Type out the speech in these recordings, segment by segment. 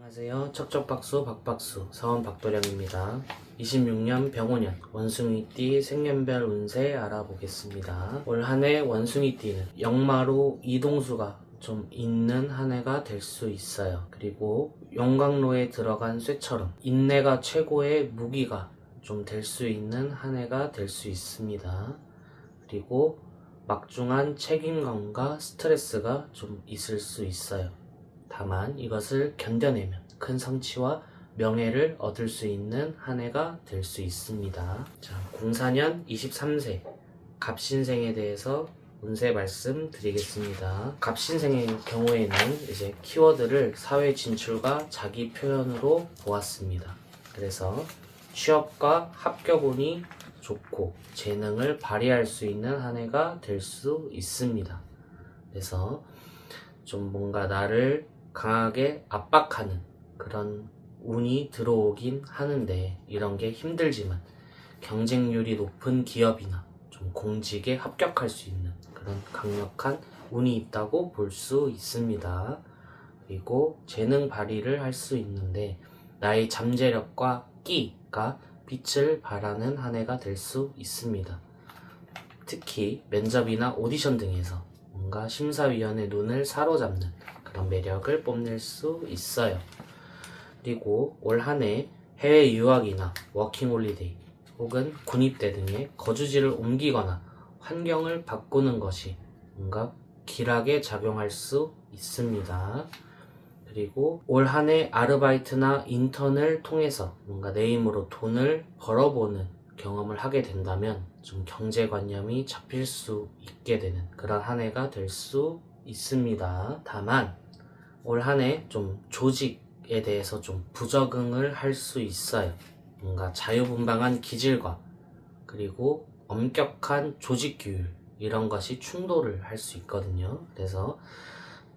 안녕하세요. 척척박수 박박수 사원 박도령입니다. 26년 병오년 원숭이띠 생년별 운세 알아보겠습니다. 올 한해 원숭이띠는 역마로 이동수가 좀 있는 한 해가 될 수 있어요. 그리고 용광로에 들어간 쇠처럼 인내가 최고의 무기가 좀 될 수 있는 한 해가 될 수 있습니다. 그리고 막중한 책임감과 스트레스가 좀 있을 수 있어요. 다만 이것을 견뎌내면 큰 성취와 명예를 얻을 수 있는 한 해가 될 수 있습니다. 자, 04년 23세 갑신생에 대해서 운세 말씀드리겠습니다. 갑신생의 경우에는 이제 키워드를 사회 진출과 자기 표현으로 보았습니다. 그래서 취업과 합격 운이 좋고 재능을 발휘할 수 있는 한 해가 될 수 있습니다. 그래서 좀 뭔가 나를 강하게 압박하는 그런 운이 들어오긴 하는데 이런 게 힘들지만 경쟁률이 높은 기업이나 좀 공직에 합격할 수 있는 그런 강력한 운이 있다고 볼 수 있습니다. 그리고 재능 발휘를 할 수 있는데 나의 잠재력과 끼가 빛을 발하는 한 해가 될 수 있습니다. 특히 면접이나 오디션 등에서 뭔가 심사위원의 눈을 사로잡는 그런 매력을 뽐낼 수 있어요. 그리고 올 한해 해외 유학이나 워킹홀리데이 혹은 군입대 등의 거주지를 옮기거나 환경을 바꾸는 것이 뭔가 길하게 작용할 수 있습니다. 그리고 올 한해 아르바이트나 인턴을 통해서 뭔가 내 힘으로 돈을 벌어보는 경험을 하게 된다면 좀 경제관념이 잡힐 수 있게 되는 그런 한 해가 될 수 있습니다. 다만 올 한해 좀 조직에 대해서 좀 부적응을 할 수 있어요. 뭔가 자유분방한 기질과 그리고 엄격한 조직규율 이런 것이 충돌을 할 수 있거든요. 그래서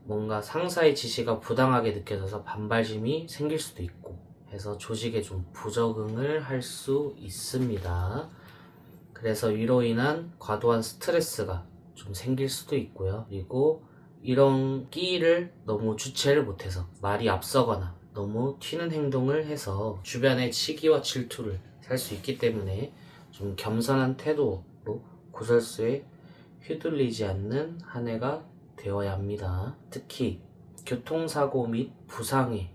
뭔가 상사의 지시가 부당하게 느껴져서 반발심이 생길 수도 있고 해서 조직에 좀 부적응을 할 수 있습니다. 그래서 이로 인한 과도한 스트레스가 좀 생길 수도 있고요. 그리고 이런 끼를 너무 주체를 못해서 말이 앞서거나 너무 튀는 행동을 해서 주변의 치기와 질투를 살 수 있기 때문에 좀 겸손한 태도로 구설수에 휘둘리지 않는 한 해가 되어야 합니다. 특히 교통사고 및 부상의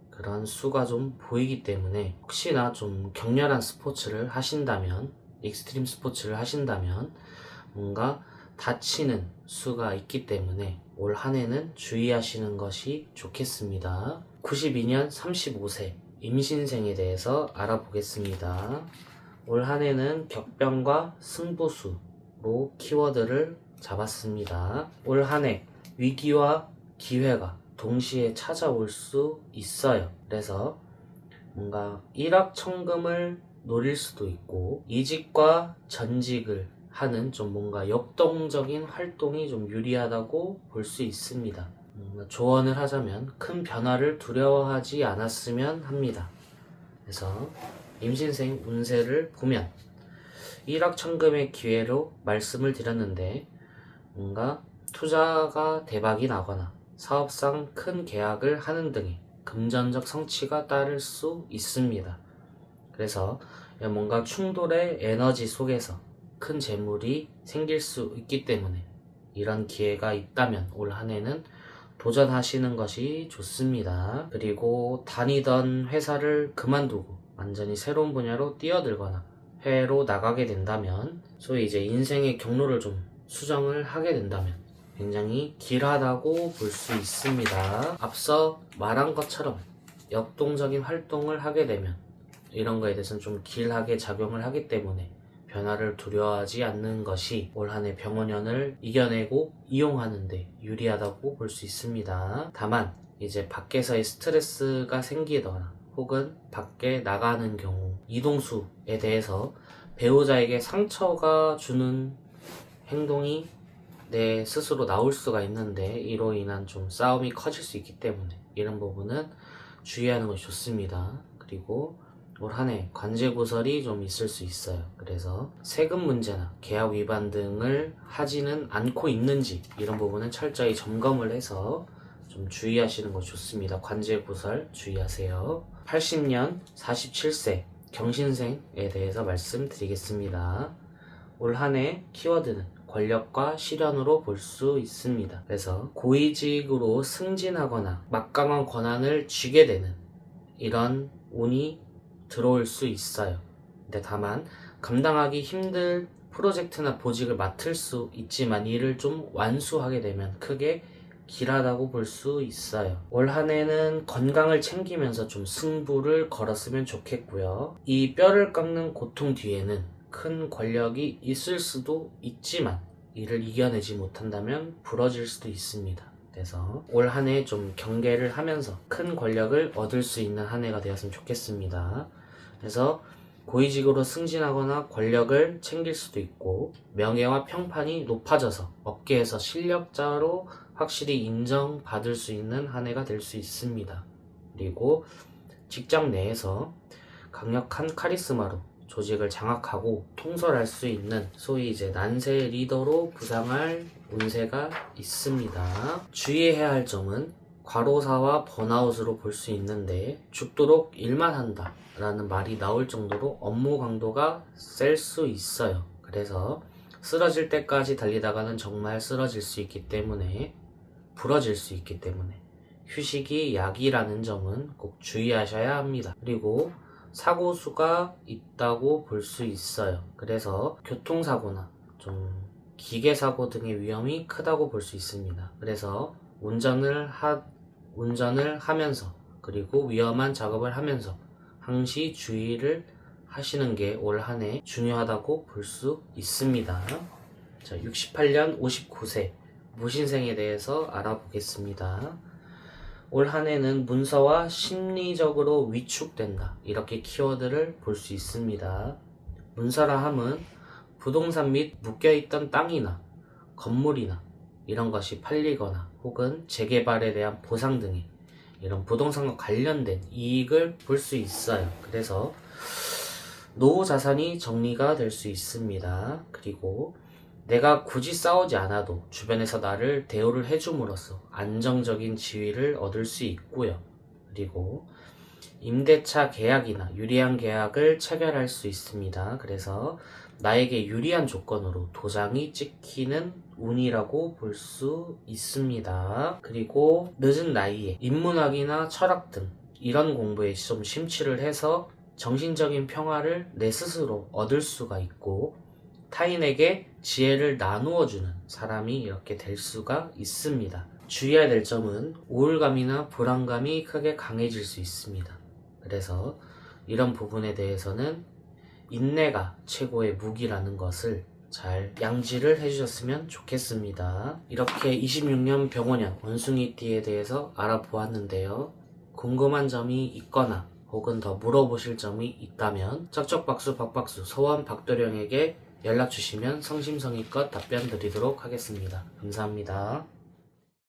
그런 수가 좀 보이기 때문에 혹시나 좀 격렬한 스포츠를 하신다면 익스트림 스포츠를 하신다면 뭔가 다치는 수가 있기 때문에 올 한해는 주의하시는 것이 좋겠습니다. 92년 35세 임신생에 대해서 알아보겠습니다. 올 한해는 격변과 승부수로 키워드를 잡았습니다. 올 한해 위기와 기회가 동시에 찾아올 수 있어요. 그래서 뭔가 일확천금을 노릴 수도 있고 이직과 전직을 하는 좀 뭔가 역동적인 활동이 좀 유리하다고 볼 수 있습니다. 조언을 하자면 큰 변화를 두려워하지 않았으면 합니다. 그래서 임신생 운세를 보면 일확천금의 기회로 말씀을 드렸는데 뭔가 투자가 대박이 나거나 사업상 큰 계약을 하는 등의 금전적 성취가 따를 수 있습니다. 그래서 뭔가 충돌의 에너지 속에서 큰 재물이 생길 수 있기 때문에 이런 기회가 있다면 올 한해는 도전하시는 것이 좋습니다. 그리고 다니던 회사를 그만두고 완전히 새로운 분야로 뛰어들거나 해외로 나가게 된다면 소위 이제 인생의 경로를 좀 수정을 하게 된다면 굉장히 길하다고 볼 수 있습니다. 앞서 말한 것처럼 역동적인 활동을 하게 되면 이런 거에 대해서는 좀 길하게 작용을 하기 때문에 변화를 두려워하지 않는 것이 올 한해 병원년을 이겨내고 이용하는 데 유리하다고 볼 수 있습니다. 다만 이제 밖에서의 스트레스가 생기거나 혹은 밖에 나가는 경우 이동수에 대해서 배우자에게 상처가 주는 행동이 내 스스로 나올 수가 있는데 이로 인한 좀 싸움이 커질 수 있기 때문에 이런 부분은 주의하는 것이 좋습니다. 그리고 올 한해 관제구설이 좀 있을 수 있어요. 그래서 세금 문제나 계약 위반 등을 하지는 않고 있는지 이런 부분은 철저히 점검을 해서 좀 주의하시는 거 좋습니다. 관절 구설 주의하세요. 80년 47세 경신생에 대해서 말씀드리겠습니다. 올 한 해 키워드는 권력과 실현으로 볼 수 있습니다. 그래서 고위직으로 승진하거나 막강한 권한을 쥐게 되는 이런 운이 들어올 수 있어요. 근데 다만 감당하기 힘든 프로젝트나 보직을 맡을 수 있지만 이를 좀 완수하게 되면 크게 길하다고 볼 수 있어요. 올 한 해는 건강을 챙기면서 좀 승부를 걸었으면 좋겠고요. 이 뼈를 깎는 고통 뒤에는 큰 권력이 있을 수도 있지만 이를 이겨내지 못한다면 부러질 수도 있습니다. 그래서 올 한 해 좀 경계를 하면서 큰 권력을 얻을 수 있는 한 해가 되었으면 좋겠습니다. 그래서 고위직으로 승진하거나 권력을 챙길 수도 있고 명예와 평판이 높아져서 업계에서 실력자로 확실히 인정받을 수 있는 한 해가 될 수 있습니다. 그리고 직장 내에서 강력한 카리스마로 조직을 장악하고 통솔할 수 있는 소위 이제 난세 리더로 부상할 운세가 있습니다. 주의해야 할 점은 과로사와 번아웃으로 볼 수 있는데 죽도록 일만 한다 라는 말이 나올 정도로 업무 강도가 셀 수 있어요. 그래서 쓰러질 때까지 달리다가는 정말 쓰러질 수 있기 때문에 부러질 수 있기 때문에 휴식이 약이라는 점은 꼭 주의하셔야 합니다. 그리고 사고수가 있다고 볼 수 있어요. 그래서 교통사고나 좀 기계사고 등의 위험이 크다고 볼 수 있습니다. 그래서 운전을 하면서 그리고 위험한 작업을 하면서 항시 주의를 하시는 게 올 한 해 중요하다고 볼 수 있습니다. 자, 68년 59세 무신생에 대해서 알아보겠습니다. 올 한 해는 문서와 심리적으로 위축된다 이렇게 키워드를 볼 수 있습니다. 문서라 함은 부동산 및 묶여있던 땅이나 건물이나 이런 것이 팔리거나 혹은 재개발에 대한 보상 등의 이런 부동산과 관련된 이익을 볼 수 있어요. 그래서 노후 자산이 정리가 될 수 있습니다. 그리고 내가 굳이 싸우지 않아도 주변에서 나를 대우를 해줌으로써 안정적인 지위를 얻을 수 있고요. 그리고 임대차 계약이나 유리한 계약을 체결할 수 있습니다. 그래서 나에게 유리한 조건으로 도장이 찍히는 운이라고 볼 수 있습니다. 그리고 늦은 나이에 인문학이나 철학 등 이런 공부에 좀 심취를 해서 정신적인 평화를 내 스스로 얻을 수가 있고 타인에게 지혜를 나누어주는 사람이 이렇게 될 수가 있습니다. 주의해야 될 점은 우울감이나 불안감이 크게 강해질 수 있습니다. 그래서 이런 부분에 대해서는 인내가 최고의 무기라는 것을 잘 양지를 해주셨으면 좋겠습니다. 이렇게 26년 병원년 원숭이띠에 대해서 알아보았는데요. 궁금한 점이 있거나 혹은 더 물어보실 점이 있다면 쩍쩍박수 박박수 서원 박도령에게 연락 주시면 성심성의껏 답변 드리도록 하겠습니다. 감사합니다.